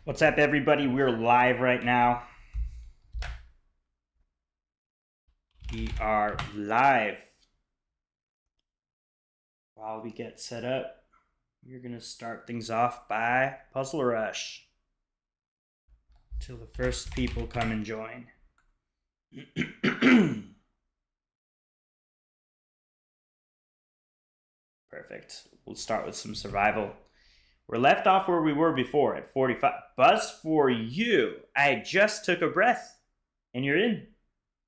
What's up, everybody? We're live right now. We are live. While we get set up, we're going to start things off by Puzzle Rush till the first people come and join. Perfect. We'll start with some survival. We're left off where we were before at 45. Buzz for you. I just took a breath and you're in.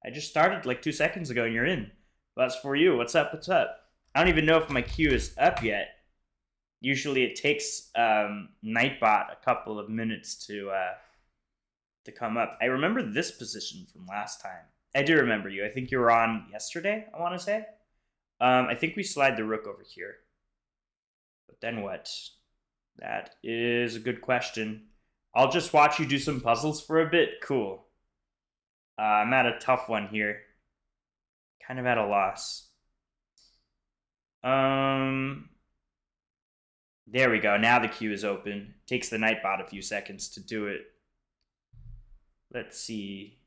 I just started like 2 seconds ago and you're in. Buzz for you. What's up? What's up? I don't even know if my queue is up yet. Usually it takes Nightbot a couple of minutes to come up. I remember this position from last time. I do remember you. I think you were on yesterday, I want to say. I think we slide the rook over here. But then what? That is a good question. I'll just watch you do some puzzles for a bit. Cool. I'm at a tough one here. Kind of at a loss. There we go. Now the queue is open. Takes the Nightbot a few seconds to do it. Let's see.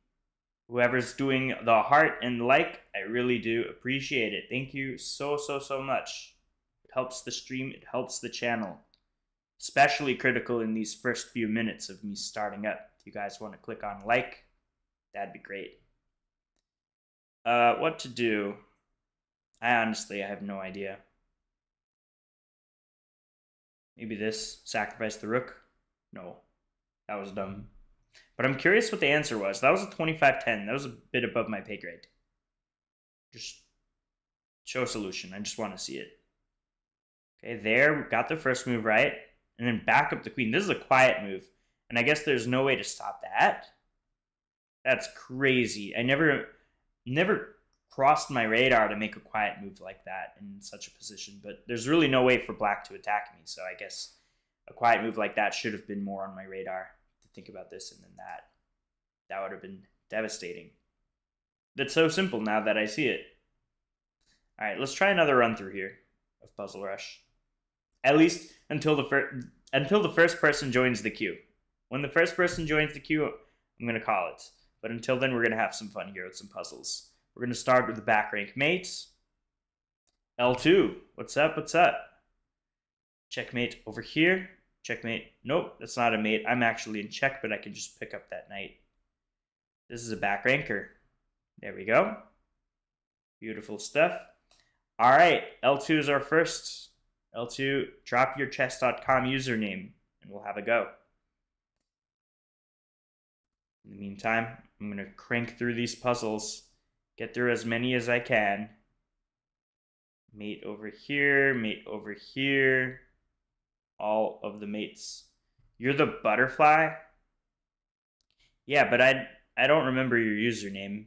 Whoever's doing the heart and like, I really do appreciate it. Thank you so much. It helps the stream. It helps the channel. Especially critical in these first few minutes of me starting up. If you guys want to click on like, that'd be great. What to do? I have no idea. Maybe this, sacrifice the rook? No, that was dumb. But I'm curious what the answer was. That was a 25-10. That was a bit above my pay grade. Just show a solution. I just want to see it. Okay, there, we got the first move right. And then back up the queen. This is a quiet move. And I guess there's no way to stop that. That's crazy. I never crossed my radar to make a quiet move like that in such a position. But there's really no way for black to attack me. So I guess a quiet move like that should have been more on my radar to think about this and then that. That would have been devastating. That's so simple now that I see it. All right, let's try another run through here of Puzzle Rush. At least until the first person joins the queue. When the first person joins the queue, I'm going to call it. But until then, we're going to have some fun here with some puzzles. We're going to start with the back rank mates. L2, what's up, what's up? Checkmate over here. Checkmate, nope, that's not a mate. I'm actually in check, but I can just pick up that knight. This is a back ranker. There we go. Beautiful stuff. All right, L2 is our first. L2, drop your chess.com username, and we'll have a go. In the meantime, I'm going to crank through these puzzles, get through as many as I can. Mate over here, all of the mates. You're the butterfly? Yeah, but I don't remember your username.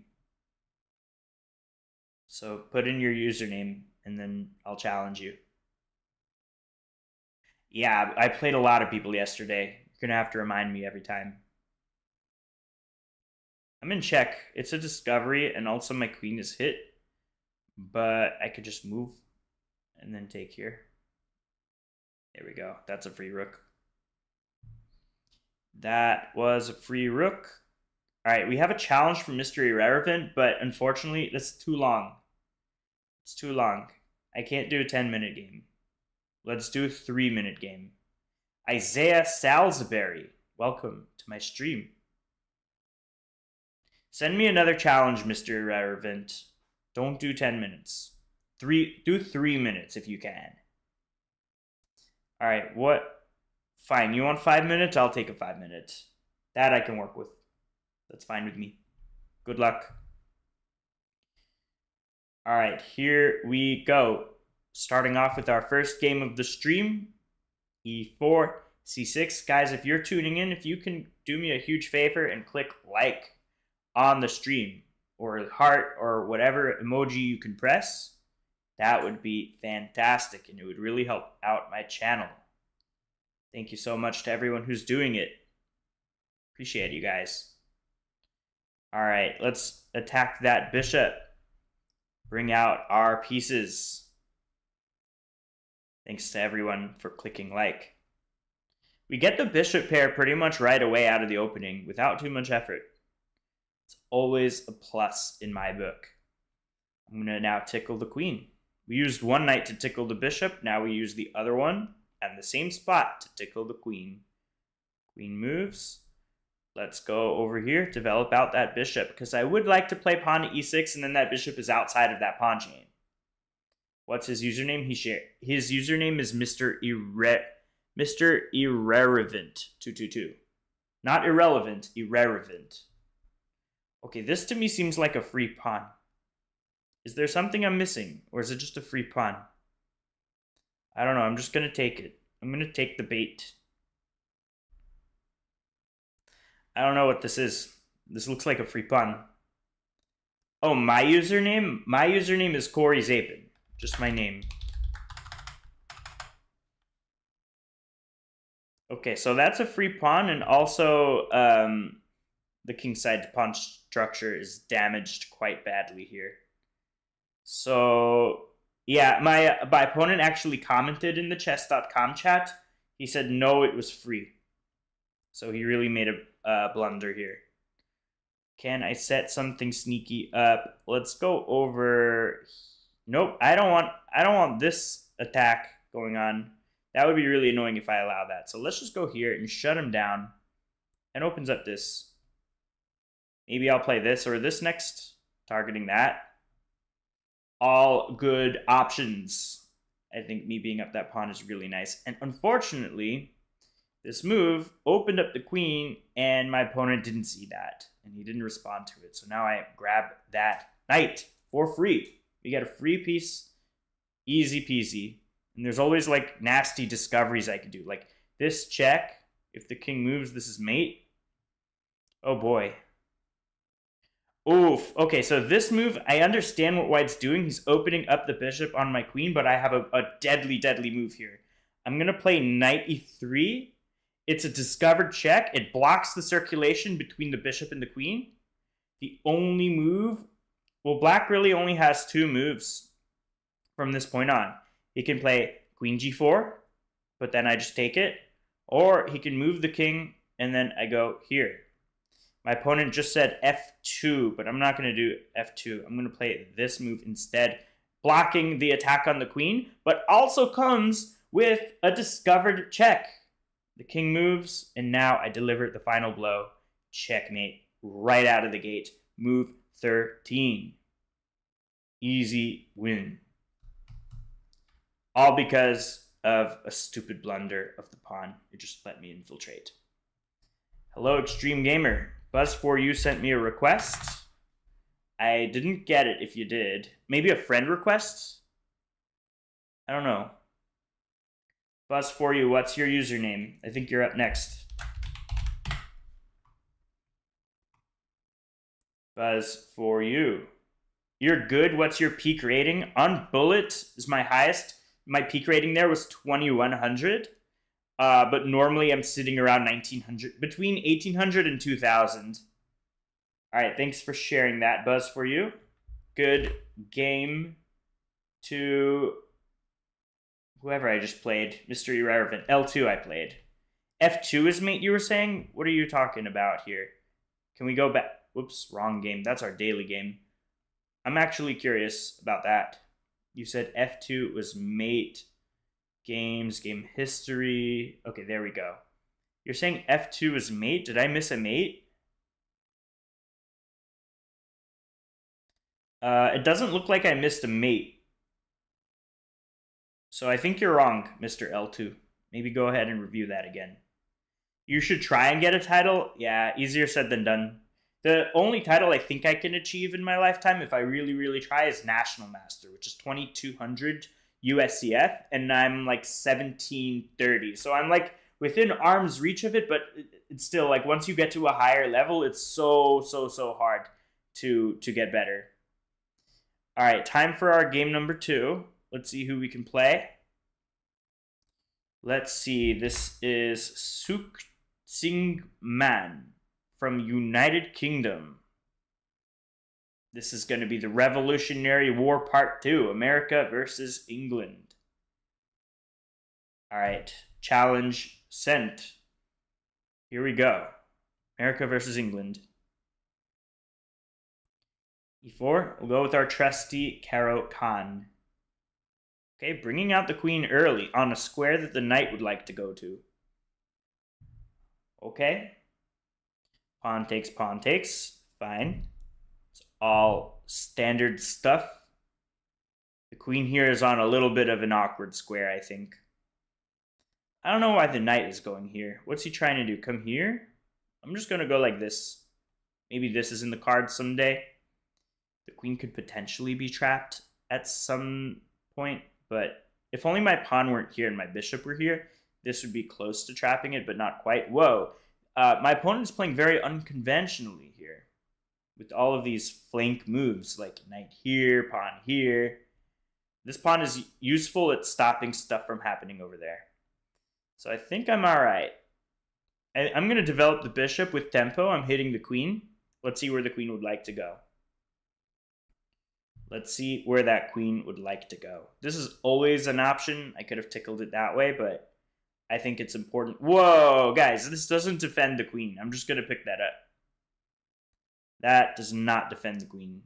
So put in your username, and then I'll challenge you. Yeah, I played a lot of people yesterday. You're going to have to remind me every time. I'm in check. It's a discovery, and also my queen is hit. But I could just move and then take here. There we go. That's a free rook. That was a free rook. All right, we have a challenge from Mystery Irrelevant, but unfortunately, that's too long. It's too long. I can't do a 10-minute game. Let's do a 3-minute game. Isaiah Salisbury, welcome to my stream. Send me another challenge, Mr. Irrelevant. Don't do 10 minutes. Do 3 minutes if you can. All right, what? Fine, you want 5 minutes? I'll take a 5-minute. That I can work with. That's fine with me. Good luck. All right, here we go. Starting off with our first game of the stream, E4, C6. Guys, if you're tuning in, if you can do me a huge favor and click like on the stream or heart or whatever emoji you can press, that would be fantastic and it would really help out my channel. Thank you so much to everyone who's doing it. Appreciate you guys. All right, let's attack that bishop. Bring out our pieces. Thanks to everyone for clicking like. We get the bishop pair pretty much right away out of the opening without too much effort. It's always a plus in my book. I'm going to now tickle the queen. We used one knight to tickle the bishop. Now we use the other one and the same spot to tickle the queen. Queen moves. Let's go over here, develop out that bishop, because I would like to play pawn to e6, and then that bishop is outside of that pawn chain. What's his username? His username is Mr. Irrelevant 222. Not irrelevant, irrelevant. Okay, this to me seems like a free pawn. Is there something I'm missing, or is it just a free pawn? I don't know. I'm just going to take it. I'm going to take the bait. I don't know what this is. This looks like a free pawn. Oh, my username? My username is Corey Zapin. Just my name. Okay, so that's a free pawn, and also the kingside pawn structure is damaged quite badly here. So, yeah, my opponent actually commented in the chess.com chat. He said, no, it was free. So he really made a blunder here. Can I set something sneaky up? Let's go over. Nope, I don't want this attack going on. That would be really annoying if I allow that. So let's just go here and shut him down. And opens up this. Maybe I'll play this or this next, targeting that. All good options. I think me being up that pawn is really nice. And unfortunately, this move opened up the queen, and my opponent didn't see that. And he didn't respond to it. So now I grab that knight for free. We get a free piece, easy peasy. And there's always like nasty discoveries I could do. Like this check, if the king moves, this is mate. Oh boy. Oof. Okay, so this move, I understand what White's doing. He's opening up the bishop on my queen, but I have a deadly, deadly move here. I'm going to play knight e3. It's a discovered check. It blocks the circulation between the bishop and the queen. The only move... Well, black really only has two moves from this point on. He can play queen g4, but then I just take it. Or he can move the king, and then I go here. My opponent just said f2, but I'm not going to do f2. I'm going to play this move instead, blocking the attack on the queen, but also comes with a discovered check. The king moves, and now I deliver the final blow. Checkmate right out of the gate. Move 13. Easy win. All because of a stupid blunder of the pawn. It just let me infiltrate. Hello, Extreme Gamer. Buzz4U sent me a request. I didn't get it if you did. Maybe a friend request? I don't know. Buzz4U, what's your username? I think you're up next. Buzz4U. You're good. What's your peak rating? On Bullet is my highest. My peak rating there was 2100. But normally I'm sitting around 1900, between 1800 and 2000. All right, thanks for sharing that, Buzz4U. Good game to whoever I just played. Mr. Irrelevant. L2 I played. F2 is mate, you were saying? What are you talking about here? Can we go back? Whoops, wrong game. That's our daily game. I'm actually curious about that. You said F2 was mate. Games, game history. Okay, there we go. You're saying F2 is mate? Did I miss a mate? It doesn't look like I missed a mate. So I think you're wrong, Mr. L2. Maybe go ahead and review that again. You should try and get a title. Yeah, easier said than done. The only title I think I can achieve in my lifetime, if I really, really try, is National Master, which is 2200 USCF, and I'm like 1730. So I'm like within arm's reach of it, but it's still like once you get to a higher level, it's so hard to get better. All right, time for our game number 2. Let's see who we can play. Let's see. This is Suk Sing Man from United Kingdom. This is going to be the Revolutionary War Part 2, America versus England. All right, challenge sent. Here we go. America versus England. E4. We'll go with our trusty Caro-Kann. Okay, bringing out the queen early on a square that the knight would like to go to. Okay. Pawn takes, pawn takes. Fine. It's all standard stuff. The queen here is on a little bit of an awkward square, I think. I don't know why the knight is going here. What's he trying to do? Come here? I'm just going to go like this. Maybe this is in the cards someday. The queen could potentially be trapped at some point, but if only my pawn weren't here and my bishop were here, this would be close to trapping it, but not quite. Whoa. My opponent is playing very unconventionally here with all of these flank moves, like knight here, pawn here. This pawn is useful at stopping stuff from happening over there. So I think I'm all right. I'm going to develop the bishop with tempo. I'm hitting the queen. Let's see where the queen would like to go. Let's see where that queen would like to go. This is always an option. I could have tickled it that way, but I think it's important. Whoa, guys, this doesn't defend the queen. I'm just going to pick that up. That does not defend the queen.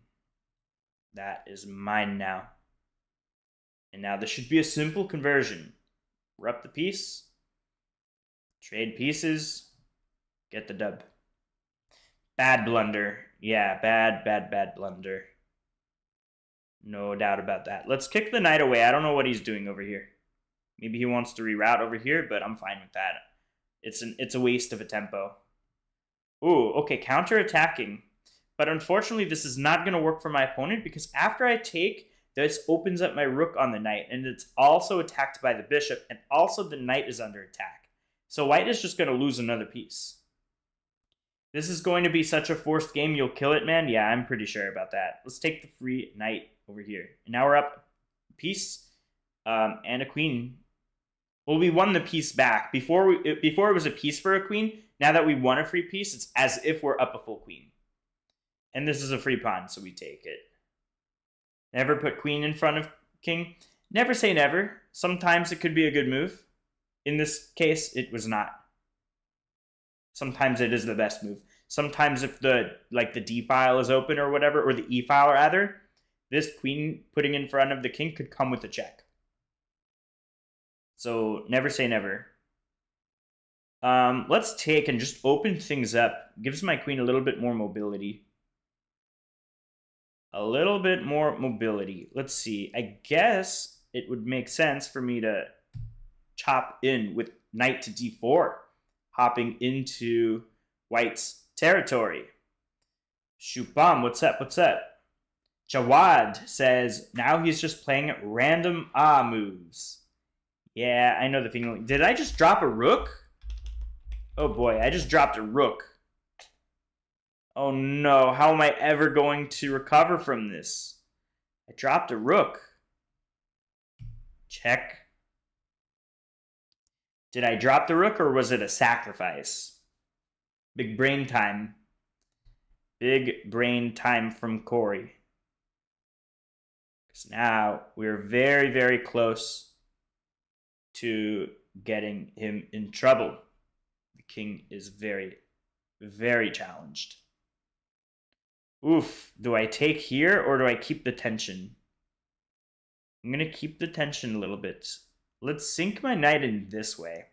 That is mine now. And now this should be a simple conversion. We're up the piece. Trade pieces. Get the dub. Bad blunder. Yeah, bad blunder. No doubt about that. Let's kick the knight away. I don't know what he's doing over here. Maybe he wants to reroute over here, but I'm fine with that. It's a waste of a tempo. Ooh, okay, counter-attacking. But unfortunately, this is not going to work for my opponent because after I take, this opens up my rook on the knight, and it's also attacked by the bishop, and also the knight is under attack. So white is just going to lose another piece. This is going to be such a forced game, you'll kill it, man. Yeah, I'm pretty sure about that. Let's take the free knight over here. And now we're up a piece and a queen. Well, we won the piece back. Before it was a piece for a queen. Now that we won a free piece, it's as if we're up a full queen. And this is a free pawn, so we take it. Never put queen in front of king. Never say never. Sometimes it could be a good move. In this case, it was not. Sometimes it is the best move. Sometimes if the D file is open or whatever, or the E file rather, this queen putting in front of the king could come with a check. So never say never. Let's take and just open things up. Gives my queen a little bit more mobility. A little bit more mobility. Let's see. I guess it would make sense for me to chop in with knight to d4. Hopping into white's territory. Shupam, what's up? What's up? Jawad says, now he's just playing random moves. Yeah, I know the feeling. Did I just drop a rook? Oh boy, I just dropped a rook. Oh no, how am I ever going to recover from this? I dropped a rook. Check. Did I drop the rook or was it a sacrifice? Big brain time. Big brain time from Corey. Because now we're very, very close to getting him in trouble. The king is very, very challenged. Oof, do I take here or do I keep the tension? I'm going to keep the tension a little bit. Let's sink my knight in this way.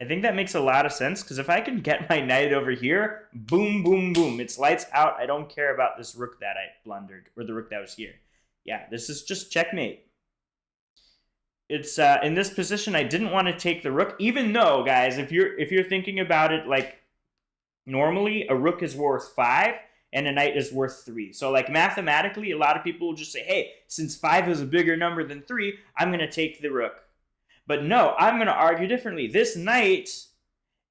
I think that makes a lot of sense because if I can get my knight over here, boom, boom, boom. It's lights out. I don't care about this rook that I blundered or the rook that was here. Yeah, this is just checkmate. It's in this position, I didn't want to take the rook, even though, guys, if you're thinking about it like normally, a rook is worth 5 and a knight is worth 3. So like mathematically, a lot of people will just say, hey, since 5 is a bigger number than 3, I'm going to take the rook. But no, I'm going to argue differently. This knight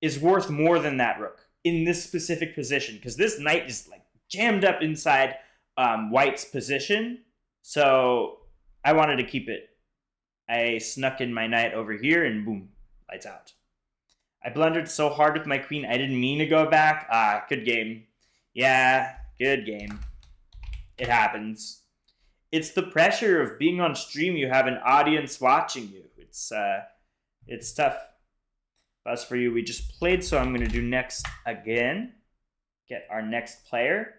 is worth more than that rook in this specific position because this knight is like jammed up inside white's position. So I wanted to keep it. I snuck in my knight over here and boom, lights out. I blundered so hard with my queen, I didn't mean to go back. Good game. Yeah, good game. It happens. It's the pressure of being on stream. You have an audience watching you. It's tough. That's for you. We just played, so I'm going to do next again. Get our next player.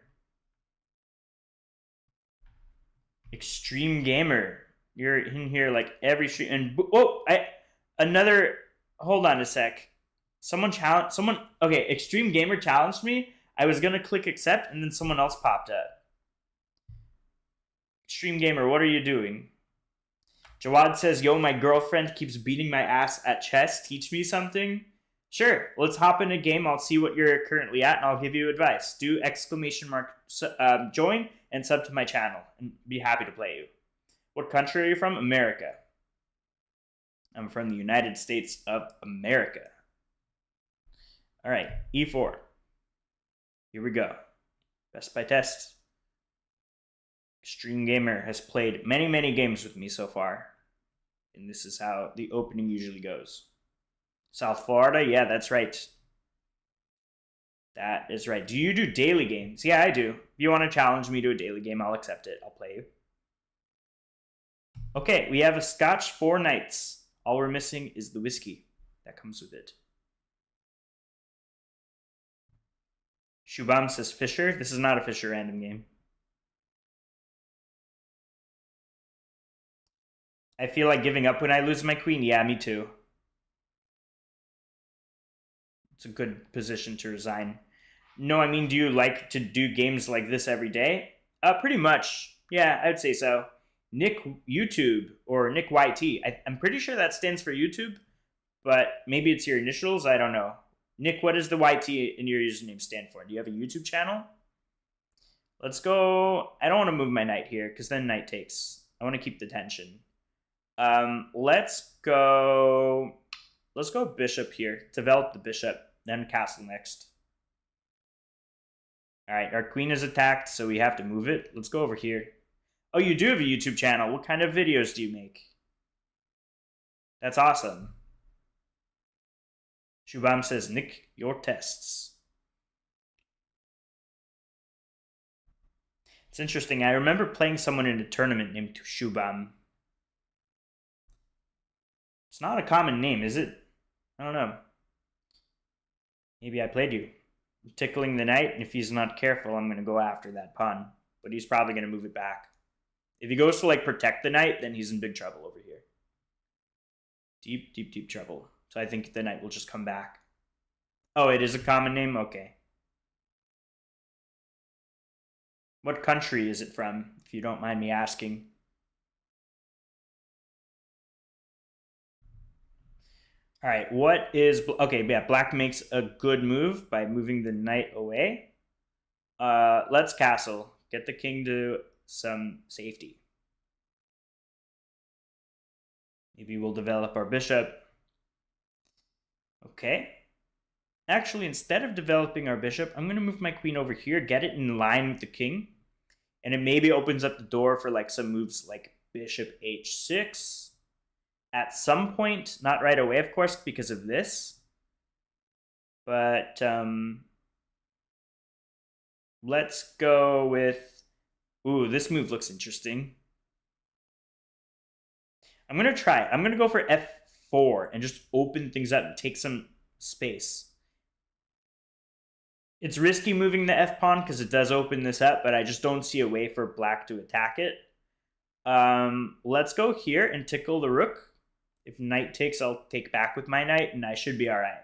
Extreme Gamer. You're in here like every stream. And another. Hold on a sec. Someone. Okay, Extreme Gamer challenged me. I was gonna click accept, and then someone else popped up. Extreme Gamer, what are you doing? Jawad says, "Yo, my girlfriend keeps beating my ass at chess. Teach me something." Sure, let's hop in a game. I'll see what you're currently at, and I'll give you advice. Do ! Join and sub to my channel, and be happy to play you. What country are you from? America. I'm from the United States of America. All right, E4. Here we go. Best by test. Extreme Gamer has played many, many games with me so far. And this is how the opening usually goes. South Florida? Yeah, that's right. That is right. Do you do daily games? Yeah, I do. If you want to challenge me to a daily game, I'll accept it. I'll play you. Okay, we have a Scotch 4 nights. All we're missing is the whiskey that comes with it. Shubham says Fisher. This is not a Fisher random game. I feel like giving up when I lose my queen. Yeah, me too. It's a good position to resign. No, I mean, do you like to do games like this every day? Pretty much. Yeah, I'd say so. Nick YouTube or Nick YT. I'm pretty sure that stands for YouTube, but maybe it's your initials. I don't know. Nick, what does the YT in your username stand for? Do you have a YouTube channel? Let's go. I don't want to move my knight here because then knight takes. I want to keep the tension. Let's go bishop here. Develop the bishop, then castle next. All right, our queen is attacked, so we have to move it. Let's go over here. Oh, you do have a YouTube channel. What kind of videos do you make? That's awesome. Shubham says, Nick, your tests. It's interesting. I remember playing someone in a tournament named Shubham. It's not a common name, is it? I don't know. Maybe I played you. I'm tickling the knight, and if he's not careful, I'm going to go after that pawn. But he's probably going to move it back. If he goes to, like, protect the knight, then he's in big trouble over here. Deep, deep, deep trouble. So I think the knight will just come back. Oh, it is a common name? Okay. What country is it from, if you don't mind me asking? All right, what is... Okay, yeah, black makes a good move by moving the knight away. Let's castle. Get the king to some safety. Maybe we'll develop our bishop. Okay. Actually, instead of developing our bishop, I'm going to move my queen over here, get it in line with the king, and it maybe opens up the door for like some moves like bishop h6 at some point. Not right away, of course, because of this. But let's go with... Ooh, this move looks interesting. I'm going to try. I'm going to go for f4 and just open things up and take some space. It's risky moving the f-pawn because it does open this up, but I just don't see a way for black to attack it. Let's go here and tickle the rook. If knight takes, I'll take back with my knight, and I should be all right.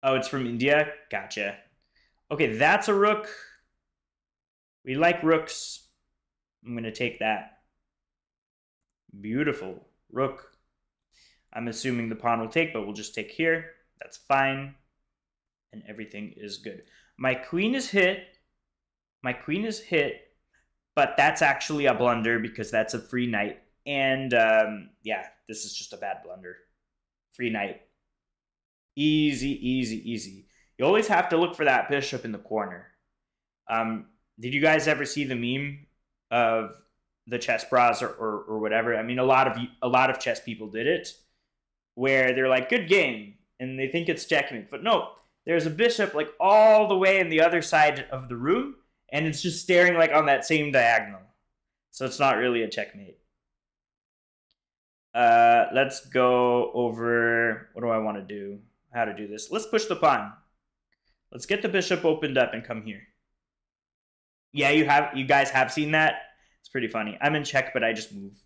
Oh, it's from India? Gotcha. Okay, that's a rook. We like rooks. I'm going to take that. Beautiful. Rook. I'm assuming the pawn will take, but we'll just take here. That's fine. And everything is good. My queen is hit. My queen is hit, but that's actually a blunder because that's a free knight. And yeah, this is just a bad blunder. Free knight. Easy, easy, easy. You always have to look for that bishop in the corner. Did you guys ever see the meme of the chess bras or whatever? I mean, a lot of chess people did it, where they're like, good game, and they think it's checkmate. But no, there's a bishop like all the way in the other side of the room, and it's just staring like on that same diagonal. So it's not really a checkmate. Let's go over, what do I want to do? How to do this. Let's push the pawn. Let's get the bishop opened up and come here. Yeah, you guys have seen that? It's pretty funny. I'm in check, but I just move.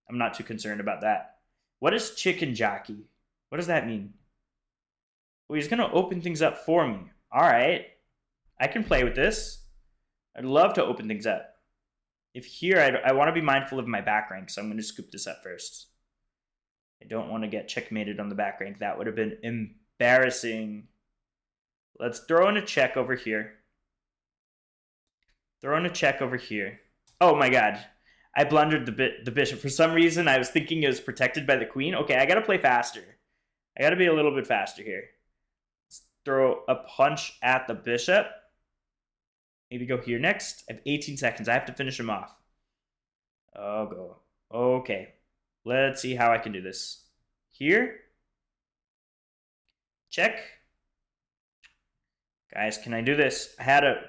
I'm not too concerned about that. What is chicken jockey? What does that mean? Well, he's going to open things up for me. All right. I can play with this. I'd love to open things up. If here, I want to be mindful of my back rank, so I'm going to scoop this up first. I don't want to get checkmated on the back rank. That would have been embarrassing. Let's throw in a check over here. Throw in a check over here. Oh my god. I blundered the bishop. For some reason, I was thinking it was protected by the queen. Okay, I got to play faster. I got to be a little bit faster here. Let's throw a punch at the bishop. Maybe go here next. I have 18 seconds. I have to finish him off. Oh, go. Okay. Let's see how I can do this. Here. Check. Guys, can I do this? I had a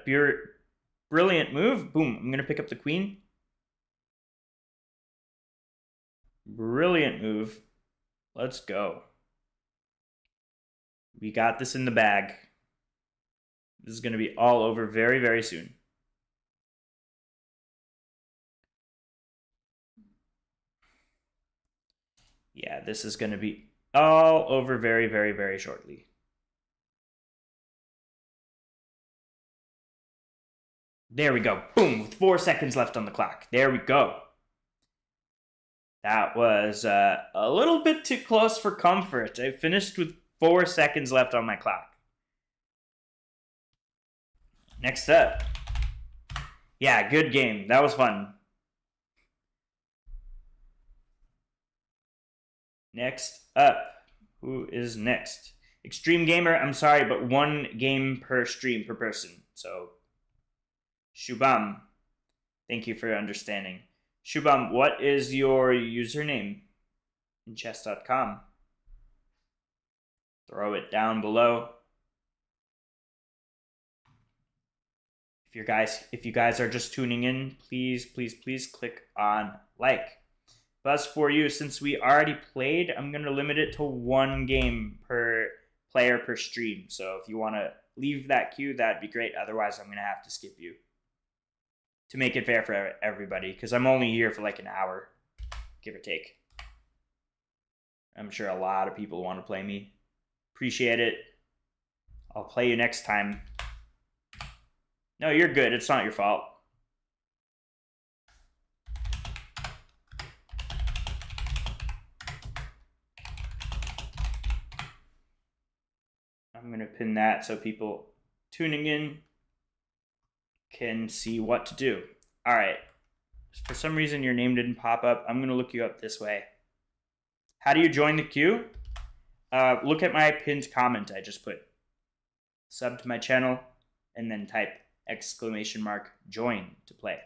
brilliant move. Boom. I'm going to pick up the queen. Brilliant move. Let's go. We got this in the bag. This is going to be all over very, very soon. Yeah, this is going to be all over very, very, very shortly. There we go. Boom. With 4 seconds left on the clock. There we go. That was a little bit too close for comfort. I finished with 4 seconds left on my clock. Next up. Yeah, good game. That was fun. Next up. Who is next? Extreme Gamer, I'm sorry, but 1 game per stream per person. So, Shubham, thank you for your understanding. Shubham, what is your username in chess.com? Throw it down below. If you guys are just tuning in, please click on like. But as for you, since we already played, I'm going to limit it to 1 game per player per stream. So if you want to leave that queue, that'd be great. Otherwise, I'm going to have to skip you to make it fair for everybody, because I'm only here for like an hour, give or take. I'm sure a lot of people want to play me. Appreciate it. I'll play you next time. No, you're good. It's not your fault. I'm going to pin that so people tuning in can see what to do. All right. For some reason, your name didn't pop up. I'm going to look you up this way. How do you join the queue? Look at my pinned comment I just put. Sub to my channel and then type !join to play.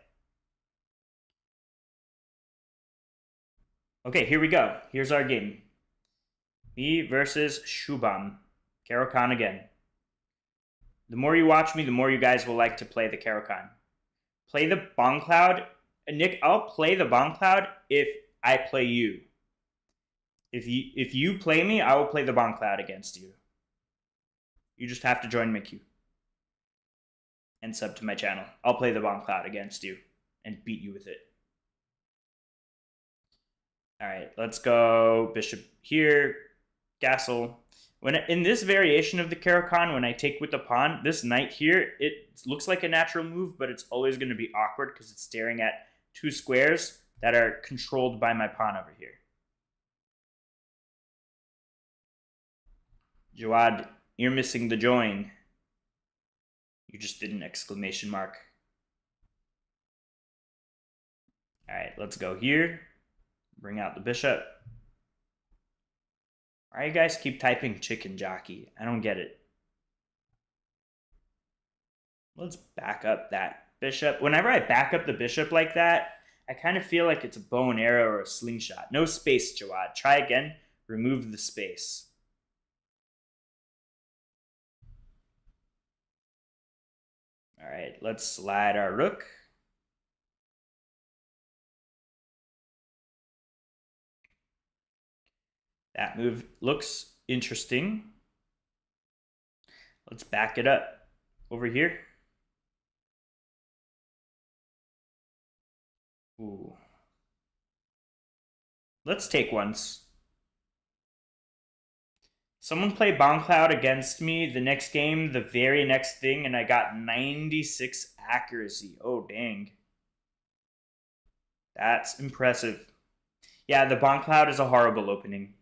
Okay, here we go. Here's our game. Me versus Shubham. Caro-Kann again. The more you watch me, the more you guys will like to play the Caro-Kann. Play the Bongcloud. Nick, I'll play the Bongcloud if I play you. If you play me, I will play the Bongcloud against you. You just have to join my queue. And sub to my channel. I'll play the Bongcloud against you and beat you with it. Alright, let's go bishop here. Castle. In this variation of the Caro-Kann, when I take with the pawn, this knight here, it looks like a natural move, but it's always going to be awkward because it's staring at 2 squares that are controlled by my pawn over here. Jawad, you're missing the join. You just did an exclamation mark. All right, let's go here. Bring out the bishop. Why you guys keep typing chicken jockey? I don't get it. Let's back up that bishop. Whenever I back up the bishop like that, I kind of feel like it's a bow and arrow or a slingshot. No space, Jawad. Try again. Remove the space. All right, let's slide our rook. That move looks interesting. Let's back it up over here. Ooh. Let's take once. Someone played Bongcloud against me the next game, the very next thing, and I got 96 accuracy. Oh, dang. That's impressive. Yeah, the Bongcloud is a horrible opening.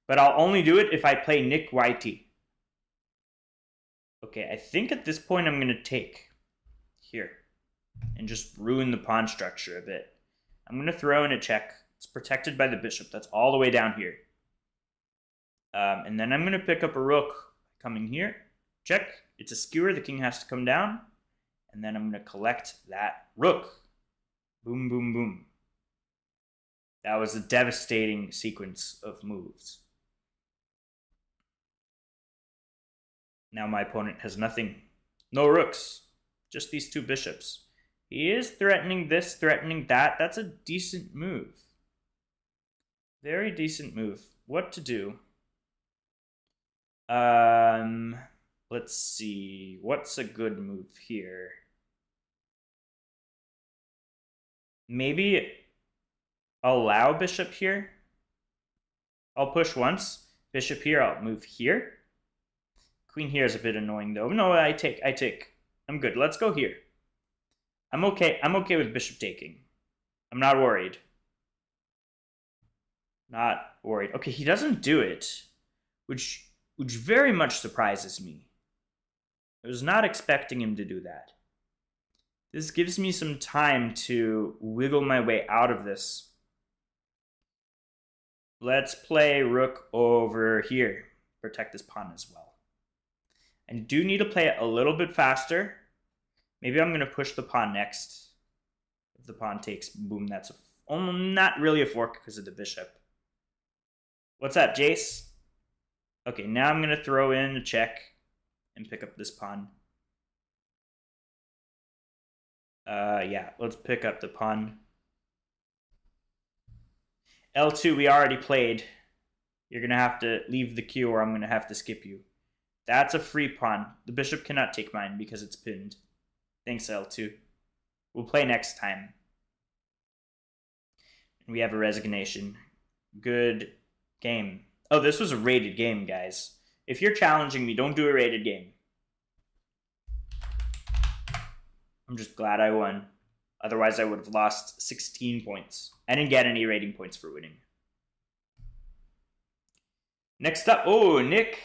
But I'll only do it if I play Nick YT. Okay, I think at this point I'm going to take here and just ruin the pawn structure a bit. I'm going to throw in a check. It's protected by the bishop. That's all the way down here. And then I'm going to pick up a rook coming here. Check. It's a skewer. The king has to come down. And then I'm going to collect that rook. Boom, boom, boom. That was a devastating sequence of moves. Now my opponent has nothing. No rooks. Just these two bishops. He is threatening this, threatening that. That's a decent move. Very decent move. What to do? Let's see. What's a good move here? Maybe allow bishop here. I'll push once. Bishop here, I'll move here. Queen here is a bit annoying though. No, I take. I'm good. Let's go here. I'm okay with bishop taking. I'm not worried. Not worried. Okay, he doesn't do it, which very much surprises me. I was not expecting him to do that. This gives me some time to wiggle my way out of this. Let's play rook over here. Protect this pawn as well. I do need to play it a little bit faster. Maybe I'm going to push the pawn next. If the pawn takes, boom, that's not really a fork because of the bishop. What's up, Jace? Okay, now I'm going to throw in a check and pick up this pawn. Yeah, let's pick up the pawn. L2 we already played. You're going to have to leave the queue or I'm going to have to skip you. That's a free pawn. The bishop cannot take mine because it's pinned. Thanks, L2. We'll play next time. And we have a resignation. Good game. Oh, this was a rated game, guys. If you're challenging me, don't do a rated game. I'm just glad I won. Otherwise, I would have lost 16 points. I didn't get any rating points for winning. Next up, oh, Nick.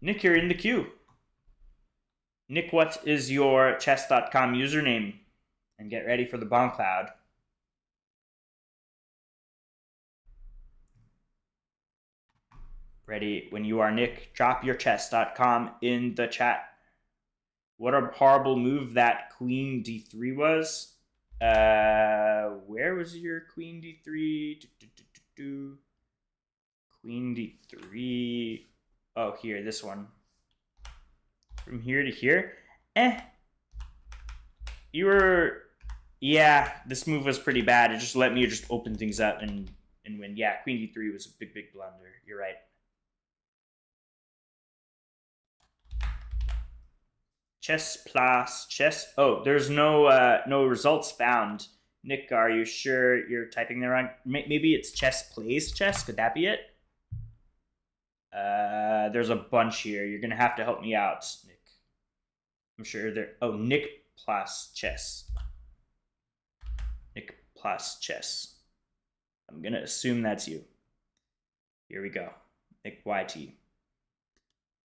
Nick, you're in the queue. Nick, what is your chess.com username? And get ready for the Bongcloud. Ready when you are, Nick. Drop your chess.com in the chat. What a horrible move that queen d3 was. Where was your queen d3? Queen d3. Oh, here, this one. From here to here. You were... Yeah, this move was pretty bad. It just let me just open things up and win. Yeah, queen d3 was a big, big blunder. You're right. Chess plus chess. Oh, there's no results found. Nick, are you sure you're typing the wrong? Maybe it's chess plays chess. Could that be it? There's a bunch here. You're gonna have to help me out, Nick. I'm sure there. Oh, Nick plus chess. Nick plus chess. I'm gonna assume that's you. Here we go. Nick YT.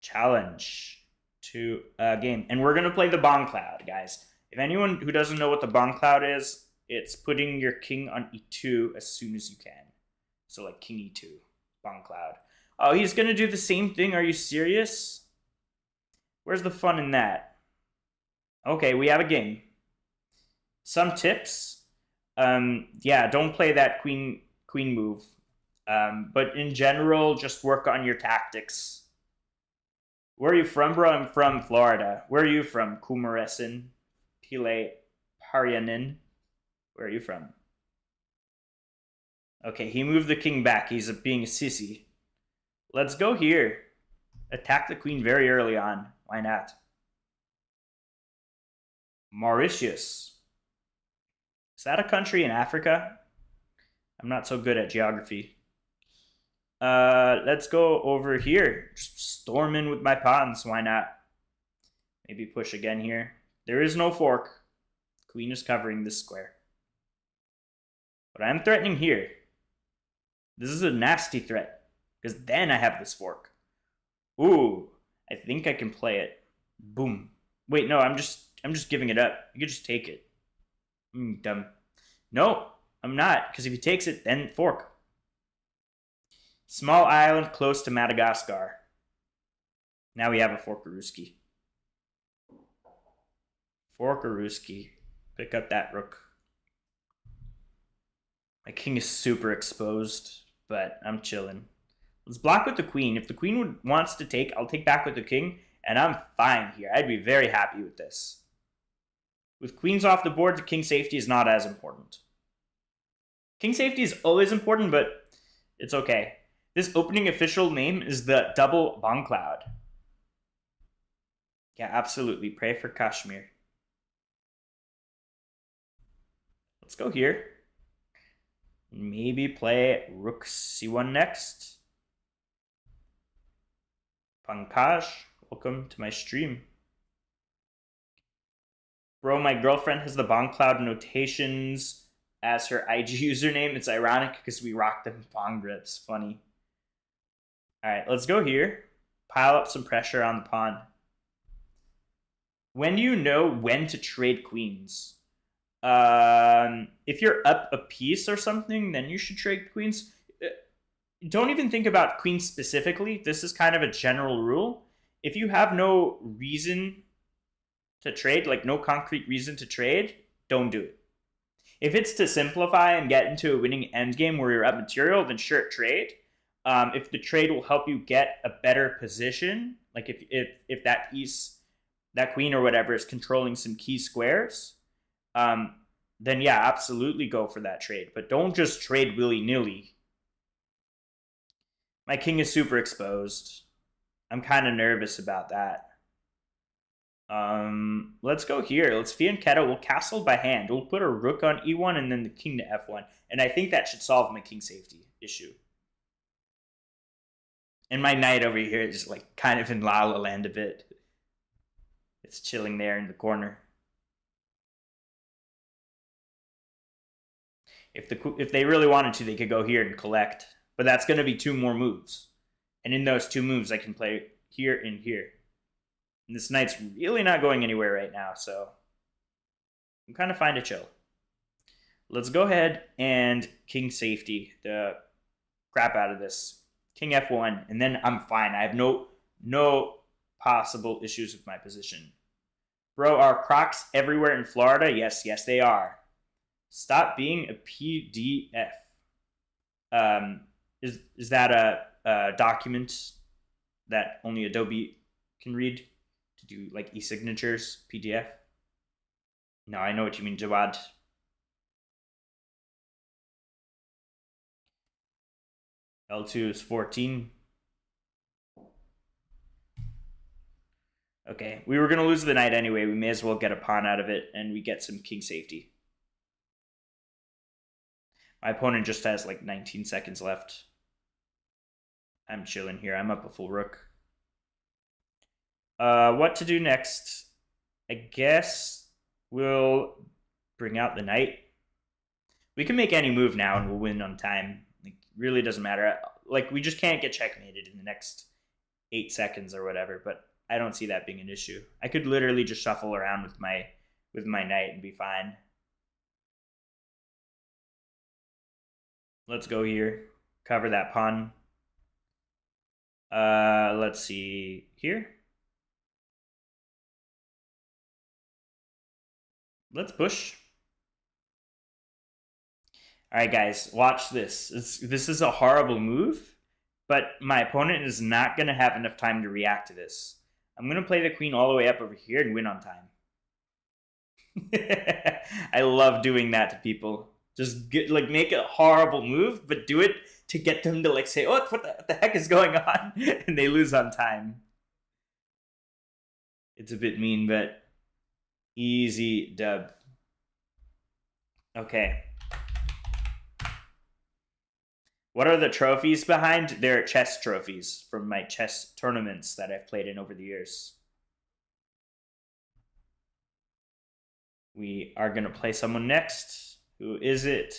Challenge to a game. And we're going to play the Bongcloud, guys. If anyone who doesn't know what the Bongcloud is, it's putting your king on e2 as soon as you can. So like king e2, Bongcloud. Oh, he's going to do the same thing? Are you serious? Where's the fun in that? Okay, we have a game. Some tips. Yeah, don't play that queen move. But in general, just work on your tactics. Where are you from, bro? I'm from Florida. Where are you from? Kumaresin, Pile Parianin. Where are you from? Okay, he moved the king back. He's being a sissy. Let's go here. Attack the queen very early on. Why not? Mauritius. Is that a country in Africa? I'm not so good at geography. Let's go over here. Just storm in with my pawns. Why not? Maybe push again here. There is no fork. Queen is covering this square. But I'm threatening here. This is a nasty threat. Because then I have this fork. Ooh, I think I can play it. Boom. Wait, no, I'm just giving it up. You can just take it. Dumb. No, I'm not, because if he takes it, then fork. Small island close to Madagascar. Now we have a Forkaruski. Forkaruski. Pick up that rook. My king is super exposed, but I'm chilling. Let's block with the queen. If the queen wants to take, I'll take back with the king, and I'm fine here. I'd be very happy with this. With queens off the board, the king safety is not as important. King safety is always important, but it's okay. This opening official name is the double Bongcloud. Yeah, absolutely. Pray for Kashmir. Let's go here. Maybe play rook c1 next. Pankaj, welcome to my stream. Bro, my girlfriend has the Bongcloud notations as her IG username. It's ironic because we rock them Bongra. It's funny. All right, let's go here. Pile up some pressure on the pawn. When do you know when to trade queens? If you're up a piece or something, then you should trade queens. Don't even think about queens specifically. This is kind of a general rule. If you have no reason to trade, like no concrete reason to trade, don't do it. If it's to simplify and get into a winning endgame where you're up material, then sure, trade. If the trade will help you get a better position, like if that piece, that queen or whatever is controlling some key squares, then yeah, absolutely go for that trade. But don't just trade willy-nilly. My king is super exposed. I'm kind of nervous about that. Let's go here. Let's fianchetto. We'll castle by hand. We'll put a rook on e1 and then the king to f1. And I think that should solve my king safety issue. And my knight over here is like kind of in La La Land a bit. It's chilling there in the corner. If they really wanted to, they could go here and collect. But that's going to be 2 more moves. And in those 2 moves, I can play here and here. And this knight's really not going anywhere right now, so I'm kind of fine to chill. Let's go ahead and king safety the crap out of this. King f1, and then I'm fine. I have no possible issues with my position. Bro, are Crocs everywhere in Florida? Yes, they are. Stop being a PDF. Is that a document that only Adobe can read to do like e-signatures, PDF? No, I know what you mean, Jawad. L2 is 14. Okay, we were going to lose the knight anyway. We may as well get a pawn out of it, and we get some king safety. My opponent just has like 19 seconds left. I'm chilling here. I'm up a full rook. What to do next? I guess we'll bring out the knight. We can make any move now, and we'll win on time. Like, really doesn't matter. Like, we just can't get checkmated in the next 8 seconds or whatever, but I don't see that being an issue. I could literally just shuffle around with my knight and be fine. Let's go here. Cover that pawn. Let's see here. Let's push. All right, guys, watch this. This is a horrible move, but my opponent is not going to have enough time to react to this. I'm going to play the queen all the way up over here and win on time. I love doing that to people. Just get like make a horrible move, but do it to get them to like say, "Oh, what the heck is going on?" and they lose on time. It's a bit mean, but easy dub. Okay. What are the trophies behind? They're chess trophies from my chess tournaments that I've played in over the years. We are going to play someone next. Who is it?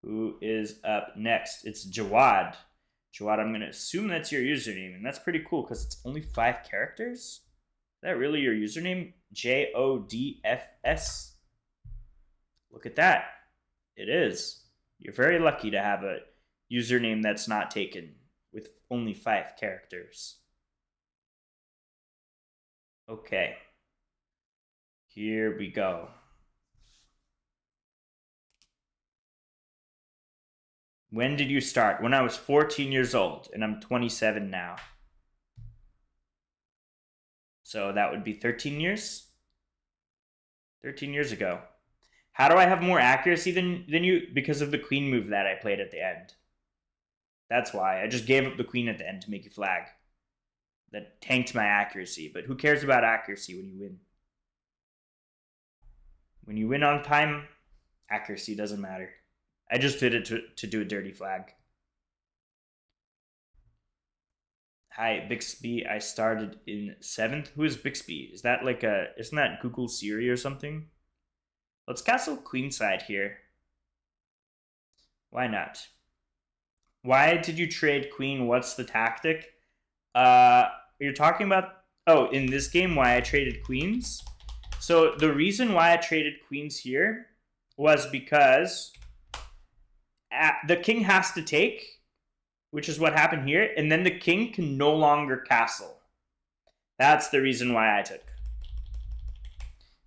Who is up next? It's Jawad. Jawad, I'm going to assume that's your username, and that's pretty cool because it's only 5 characters. Is that really your username? JODFS? Look at that. It is. You're very lucky to have a username that's not taken with only 5 characters. Okay. Here we go. When did you start? When I was 14 years old, and I'm 27 now. So that would be 13 years? 13 years ago. How do I have more accuracy than you? Because of the queen move that I played at the end. That's why. I just gave up the queen at the end to make you flag. That tanked my accuracy. But who cares about accuracy when you win? When you win on time, accuracy doesn't matter. I just did it to do a dirty flag. Hi, Bixby. I started in 7th. Who is Bixby? Is that like a... Isn't that Google Siri or something? Let's castle queenside here. Why not? Why did you trade queen? What's the tactic? You're talking about... Oh, in this game, why I traded queens? So the reason why I traded queens here was because the king has to take, which is what happened here, and then the king can no longer castle. That's the reason why I took.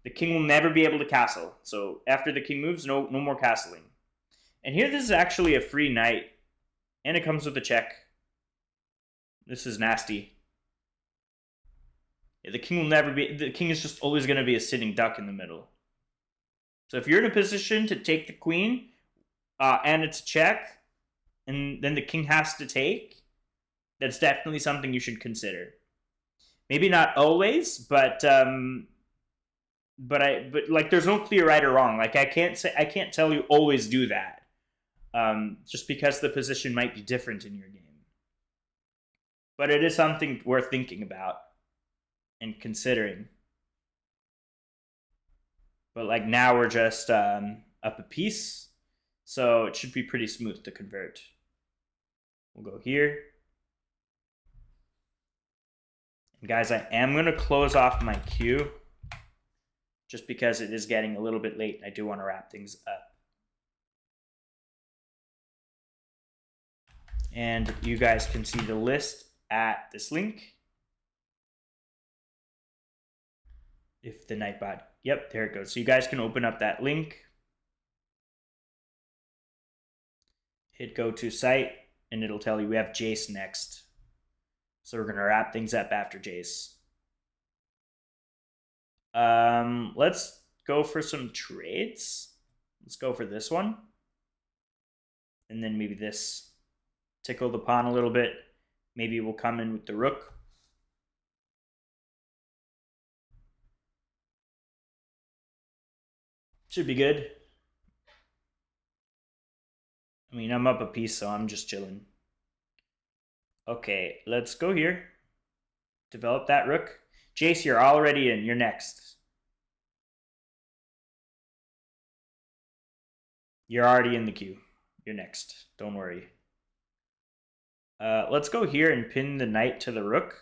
The king will never be able to castle. So after the king moves, no more castling. And here this is actually a free knight, and it comes with a check. This is nasty. The king will never be... The king is just always going to be a sitting duck in the middle. So if you're in a position to take the queen, and it's a check, and then the king has to take, that's definitely something you should consider. Maybe not always, but like there's no clear right or wrong. Like I can't tell you always do that. Just because the position might be different in your game. But it is something worth thinking about and considering. But like now we're just up a piece, so it should be pretty smooth to convert. We'll go here. And guys, I am going to close off my queue just because it is getting a little bit late. I do want to wrap things up. And you guys can see the list at this link. If the Nightbot, yep, there it goes. So you guys can open up that link, hit go to site, and it'll tell you we have Jace next. So we're gonna wrap things up after Jace. Let's go for some trades. Let's go for this one. And then maybe this. Tickle the pawn a little bit. Maybe we'll come in with the rook. Should be good. I mean, I'm up a piece, so I'm just chilling. Okay, let's go here. Develop that rook. Jace, you're already in. You're next. You're already in the queue. You're next. Don't worry. Let's go here and pin the knight to the rook.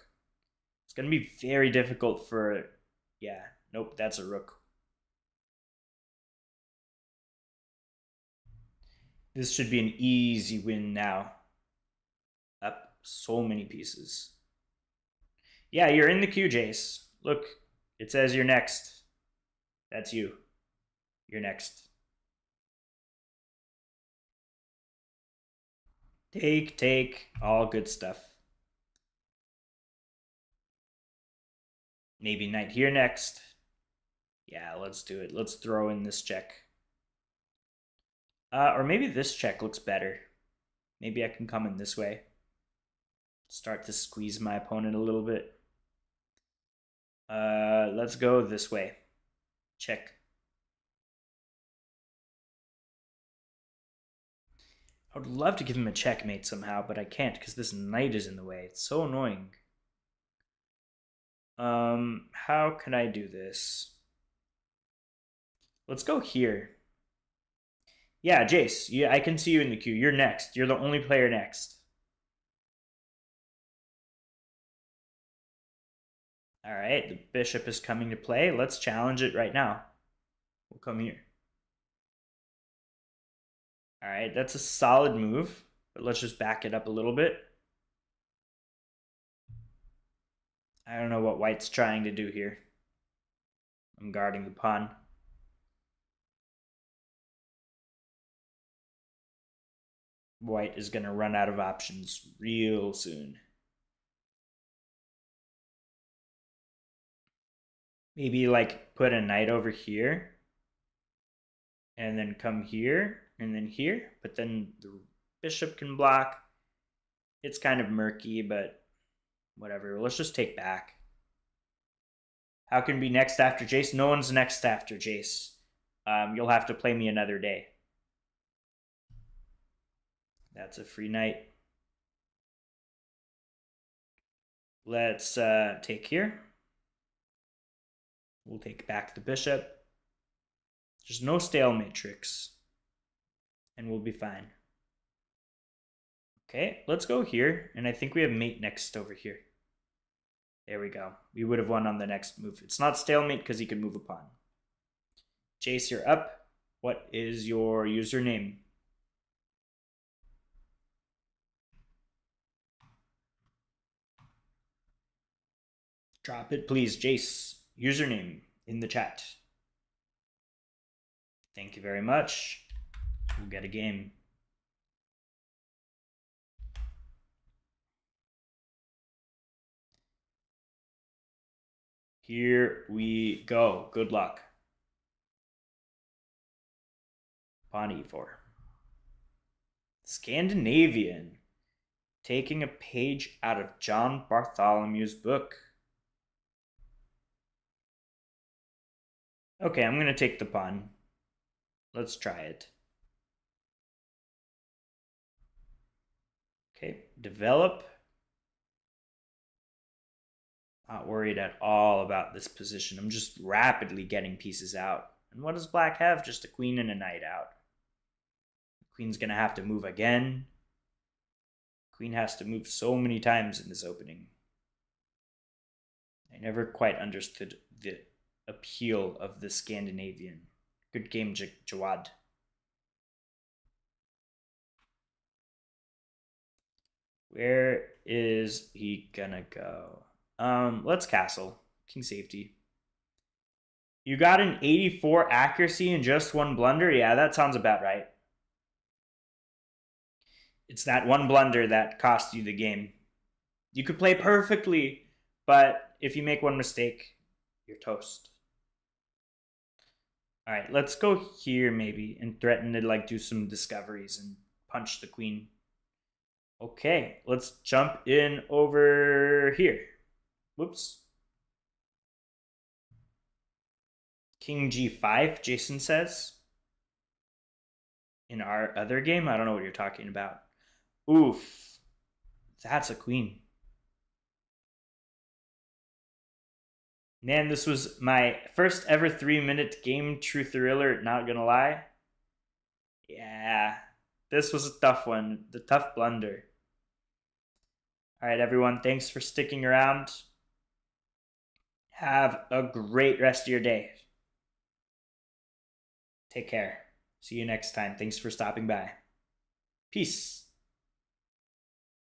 It's going to be very difficult for... Yeah, nope, that's a rook. This should be an easy win now. Up so many pieces. Yeah, you're in the queue, Jace. Look, it says you're next. That's you. You're next. Take, all good stuff. Maybe knight here next. Yeah, let's do it. Let's throw in this check. Or maybe this check looks better. Maybe I can come in this way. Start to squeeze my opponent a little bit. Let's go this way. Check. I would love to give him a checkmate somehow, but I can't because this knight is in the way. It's so annoying. How can I do this? Let's go here. Yeah, Jace, yeah, I can see you in the queue. You're next. You're the only player next. All right, the bishop is coming to play. Let's challenge it right now. We'll come here. All right, that's a solid move, but let's just back it up a little bit. I don't know what white's trying to do here. I'm guarding the pawn. White is going to run out of options real soon. Maybe like put a knight over here and then come here and then here, but then the bishop can block. It's kind of murky, but whatever. Let's just take back. How can be next after Jace? No one's next after Jace. You'll have to play me another day. That's a free knight. Let's take here. We'll take back the bishop. There's no stalemate tricks. And we'll be fine. Okay, let's go here. And I think we have mate next over here. There we go. We would have won on the next move. It's not stalemate because he can move a pawn. Jace, you're up. What is your username? Drop it, please, Jace. Username in the chat. Thank you very much. We'll get a game. Here we go. Good luck. Pawn e4. Scandinavian. Taking a page out of John Bartholomew's book. Okay, I'm going to take the pawn. Let's try it. Okay, develop. Not worried at all about this position. I'm just rapidly getting pieces out. And what does black have? Just a queen and a knight out. The queen's going to have to move again. Queen has to move so many times in this opening. I never quite understood the appeal of the Scandinavian. Good game, Jawad. Where is he gonna go? Let's castle. King safety. You got an 84 accuracy and just one blunder? Yeah, that sounds about right. It's that one blunder that cost you the game. You could play perfectly, but if you make one mistake, you're toast. All right, let's go here maybe and threaten to like do some discoveries and punch the queen. Okay, let's jump in over here. Whoops. King g5, Jason says. In our other game? I don't know what you're talking about. Oof. That's a queen. Man, this was my first ever 3-minute game, truth or alert, not gonna lie. Yeah, this was a tough one. The tough blunder. All right, everyone, thanks for sticking around. Have a great rest of your day. Take care. See you next time. Thanks for stopping by. Peace.